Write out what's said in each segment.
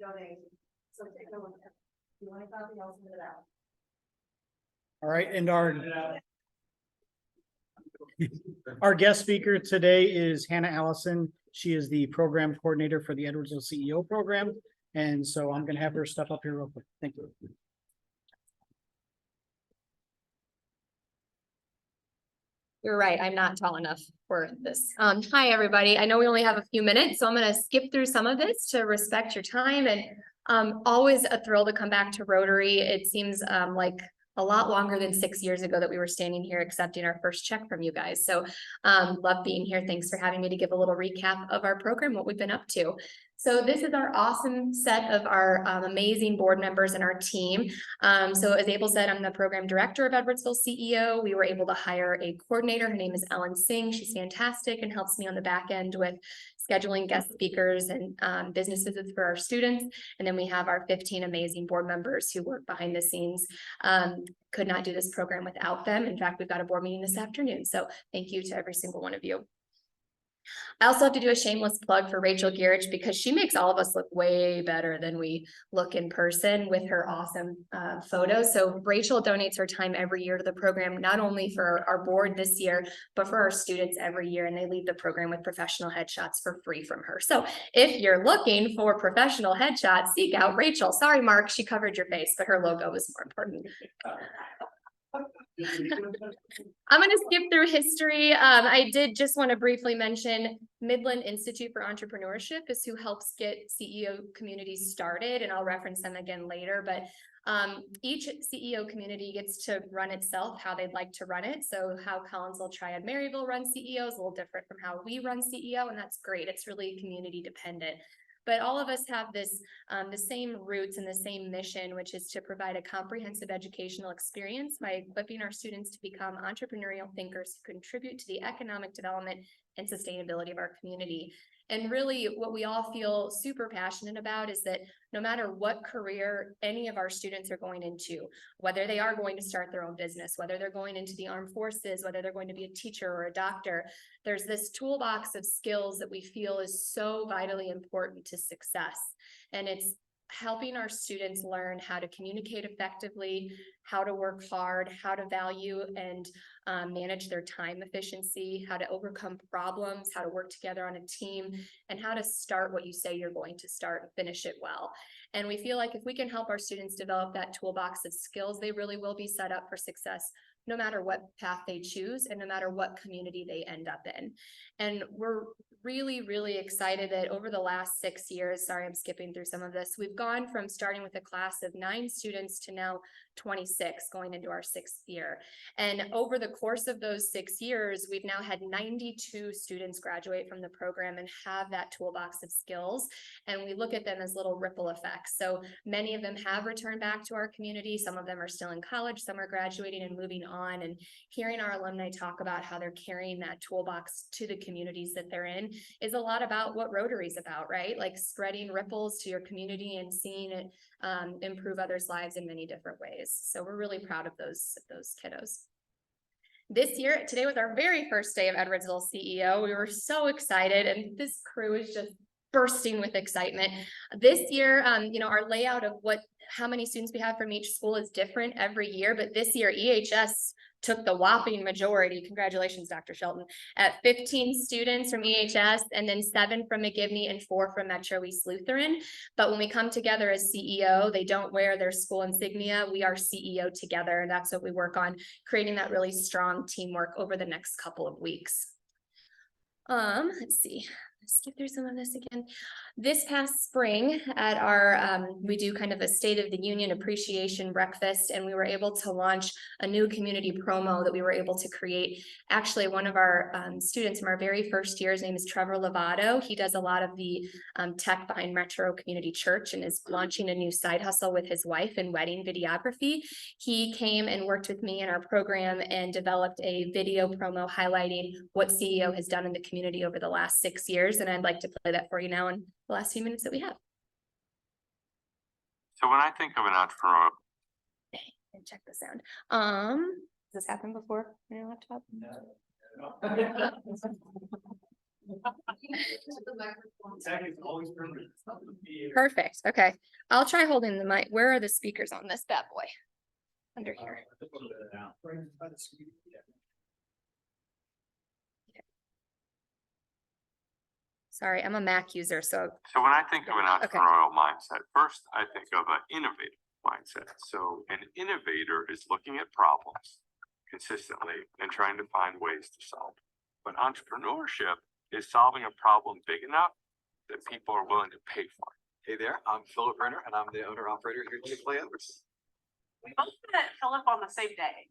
donation. So take a look at it. If you want a copy, I'll send it out. All right, and our guest speaker today is Hannah Allison. She is the program coordinator for the Edwardsville CEO program. And so I'm going to have her step up here real quick. Thank you. You're right, I'm not tall enough for this. Hi, everybody. I know we only have a few minutes, so I'm going to skip through some of this to respect your time. And always a thrill to come back to Rotary. It seems like a lot longer than 6 years ago that we were standing here accepting our first check from you guys. So love being here. Thanks for having me to give a little recap of our program, what we've been up to. So this is our awesome set of our amazing board members and our team. So as Abel said, I'm the program director of Edwardsville CEO. We were able to hire a coordinator. Her name is Allison. She's fantastic and helps me on the back end with scheduling guest speakers and business visits for our students. And then we have our 15 amazing board members who work behind the scenes. Could not do this program without them. In fact, we've got a board meeting this afternoon. So thank you to every single one of you. I also have to do a shameless plug for Rachel Gearich because she makes all of us look way better than we look in person with her awesome photos. So Rachel donates her time every year to the program, not only for our board this year, but for our students every year. And they leave the program with professional headshots for free from her. So if you're looking for professional headshots, seek out Rachel. Sorry, Mark, she covered your face, but her logo was more important. I'm going to skip through history. I did just want to briefly mention Midland Institute for Entrepreneurship is who helps get CEO communities started, and I'll reference them again later. But each CEO community gets to run itself how they'd like to run it. So how Collinsville Triad Maryville runs CEO is a little different from how we run CEO, and that's great. It's really community dependent. But all of us have this, the same roots and the same mission, which is to provide a comprehensive educational experience by equipping our students to become entrepreneurial thinkers who contribute to the economic development and sustainability of our community. And really what we all feel super passionate about is that no matter what career any of our students are going into, whether they are going to start their own business, whether they're going into the armed forces, whether they're going to be a teacher or a doctor, there's this toolbox of skills that we feel is so vitally important to success. And it's helping our students learn how to communicate effectively, how to work hard, how to value and manage their time efficiency, how to overcome problems, how to work together on a team, and how to start what you say you're going to start and finish it well. And we feel like if we can help our students develop that toolbox of skills, they really will be set up for success no matter what path they choose and no matter what community they end up in. And we're really, really excited that over the last 6 years, sorry, I'm skipping through some of this, we've gone from starting with a class of 9 students to now 26 going into our 6th year. And over the course of those 6 years, we've now had 92 students graduate from the program and have that toolbox of skills. And we look at them as little ripple effects. So many of them have returned back to our community. Some of them are still in college, some are graduating and moving on. And hearing our alumni talk about how they're carrying that toolbox to the communities that they're in is a lot about what Rotary is about, right? Like spreading ripples to your community and seeing it improve others' lives in many different ways. So we're really proud of those kiddos. This year, today was our very first day of Edwardsville CEO. We were so excited, and this crew is just bursting with excitement. This year, our layout of how many students we have from each school is different every year, but this year EHS took the whopping majority. Congratulations, Dr. Shelton, at 15 students from EHS, and then 7 from McGivney and 4 from Metro East Lutheran. But when we come together as CEO, they don't wear their school insignia. We are CEO together, and that's what we work on, creating that really strong teamwork over the next couple of weeks. Let's see. Skip through some of this again. This past spring at our, we do kind of a State of the Union appreciation breakfast, and we were able to launch a new community promo that we were able to create. Actually, one of our students from our very first year, his name is Trevor Lovato. He does a lot of the tech behind Metro Community Church and is launching a new side hustle with his wife in wedding videography. He came and worked with me in our program and developed a video promo highlighting what CEO has done in the community over the last 6 years. And I'd like to play that for you now in the last few minutes that we have. So when I think of an entrepreneur, And check the sound. Has this happened before on your laptop? no. Perfect. Okay. I'll try holding the mic. Where are the speakers on this bad boy? Under here. Sorry, I'm a Mac user, so So when I think of an Okay. entrepreneurial mindset, first I think of an innovative mindset. So an innovator is looking at problems consistently and trying to find ways to solve. But entrepreneurship is solving a problem big enough that people are willing to pay for it. Hey there, I'm Philip Renner and I'm the owner operator here at Chick-fil-A Edwardsville. We both met Philip on the same day.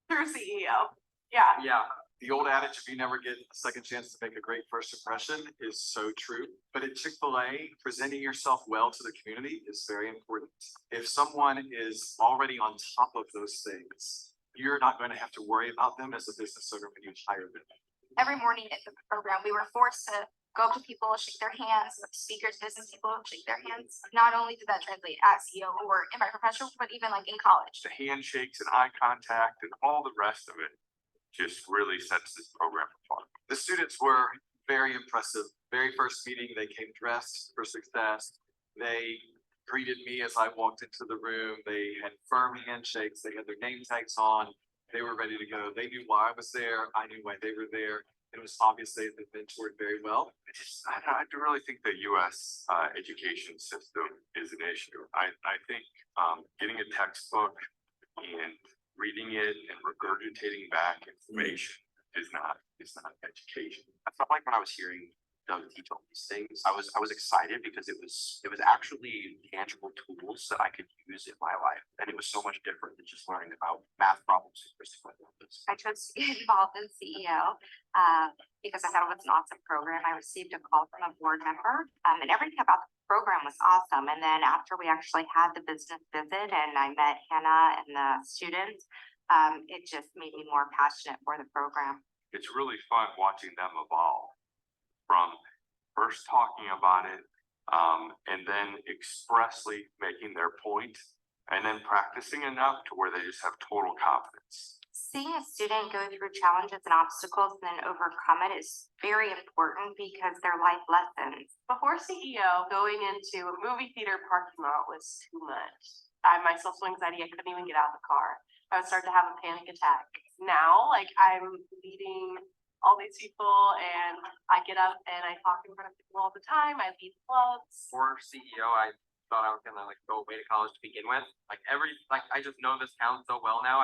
Through CEO. Yeah. Yeah, the old adage, if you never get a second chance to make a great first impression is so true. But at Chick-fil-A, presenting yourself well to the community is very important. If someone is already on top of those things, you're not going to have to worry about them as a business owner when you hire them. Every morning at the program, we were forced to go up to people, shake their hands, speakers, business people, shake their hands. Not only did that translate at CEO or in my professional, but even like in college. The handshakes and eye contact and all the rest of it just really sets this program apart. The students were very impressive. Very first meeting, they came dressed for success. They greeted me as I walked into the room. They had firm handshakes. They had their name tags on. They were ready to go. They knew why I was there. I knew why they were there. It was obvious they had been mentored very well. I really think the US education system is an issue. I think getting a textbook and reading it and regurgitating back information is not education. I felt like when I was hearing Doug teach all these things, I was excited because it was actually tangible tools that I could use in my life. And it was so much different than just learning about math problems. I chose to get involved in CEO because I thought it was an awesome program. I received a call from a board member and everything about the program was awesome. And then after we actually had the business visit and I met Hannah and the students, it just made me more passionate for the program. It's really fun watching them evolve from first talking about it and then expressly making their point and then practicing enough to where they just have total confidence. Seeing a student go through challenges and obstacles and then overcome it is very important because they're life lessons. Before CEO, going into a movie theater parking lot was too much. My social anxiety, I couldn't even get out of the car. I would start to have a panic attack. Now, like I'm leading all these people and I get up and I talk in front of people all the time. I lead clubs. For CEO, I thought I was gonna go away to college to begin with. I just know this town so well now.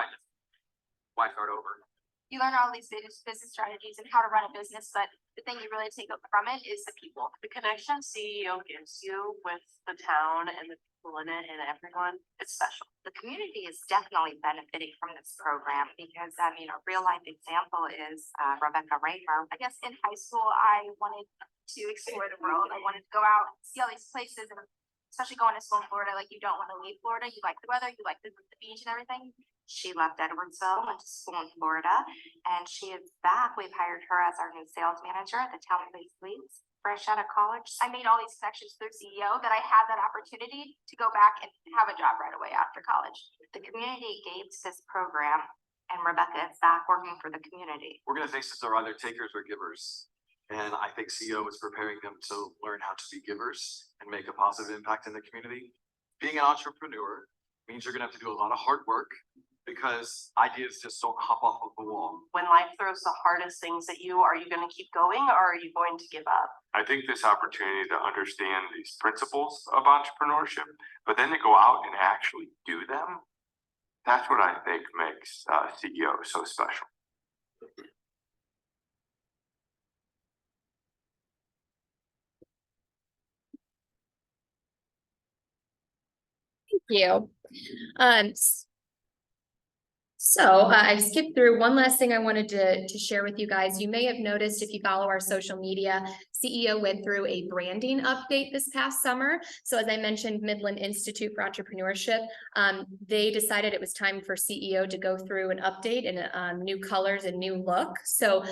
Why start over? You learn all these business strategies and how to run a business, but the thing you really take from it is the people. The connection CEO gives you with the town and the people in it and everyone, it's special. The community is definitely benefiting from this program because, a real life example is Rebecca Raymer. I guess in high school, I wanted to explore the world. I wanted to go out, see all these places, and especially going to school in Florida, like you don't want to leave Florida. You like the weather, you like the beach and everything. She left Edwardsville, went to school in Florida, and she is back. We've hired her as our new sales manager at the Town Place Suites. Fresh out of college, I made all these connections through CEO that I had that opportunity to go back and have a job right away after college. The community gave this program, and Rebecca is back working for the community. Organizations are either takers or givers. And I think CEO is preparing them to learn how to be givers and make a positive impact in the community. Being an entrepreneur means you're gonna have to do a lot of hard work because ideas just don't hop off of the wall. When life throws the hardest things at you, are you going to keep going or are you going to give up? I think this opportunity to understand these principles of entrepreneurship, but then to go out and actually do them, that's what I think makes CEO so special. thank you. I skipped through one last thing I wanted to share with you guys. You may have noticed if you follow our social media, CEO went through a branding update this past summer. So as I mentioned, Midland Institute for Entrepreneurship, they decided it was time for CEO to go through an update and new colors and new look. So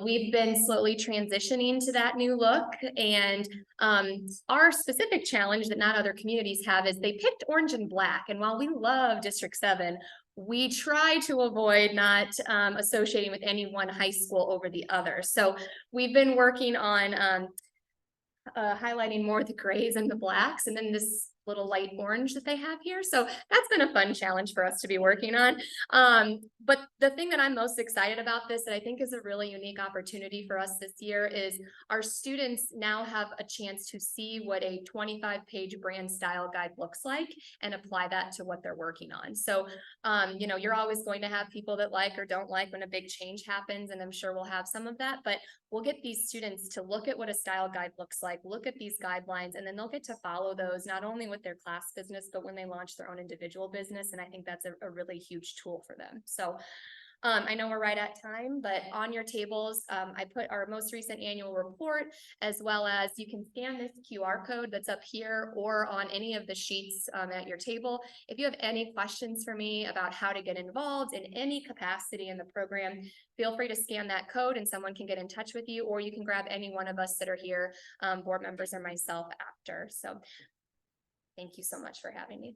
we've been slowly transitioning to that new look. And our specific challenge that not other communities have is they picked orange and black. And while we love District 7, we try to avoid not associating with any one high school over the other. So we've been working on highlighting more of the grays and the blacks, and then this little light orange that they have here. So that's been a fun challenge for us to be working on. But the thing that I'm most excited about this, that I think is a really unique opportunity for us this year, is our students now have a chance to see what a 25-page brand style guide looks like and apply that to what they're working on. So, you know, you're always going to have people that like or don't like when a big change happens, and I'm sure we'll have some of that, but we'll get these students to look at what a style guide looks like, look at these guidelines, and then they'll get to follow those, not only with their class business, but when they launch their own individual business. And I think that's a really huge tool for them. So I know we're right at time, but on your tables, I put our most recent annual report, as well as you can scan this QR code that's up here or on any of the sheets at your table. If you have any questions for me about how to get involved in any capacity in the program, feel free to scan that code and someone can get in touch with you, or you can grab any one of us that are here, board members or myself after. So thank you so much for having me.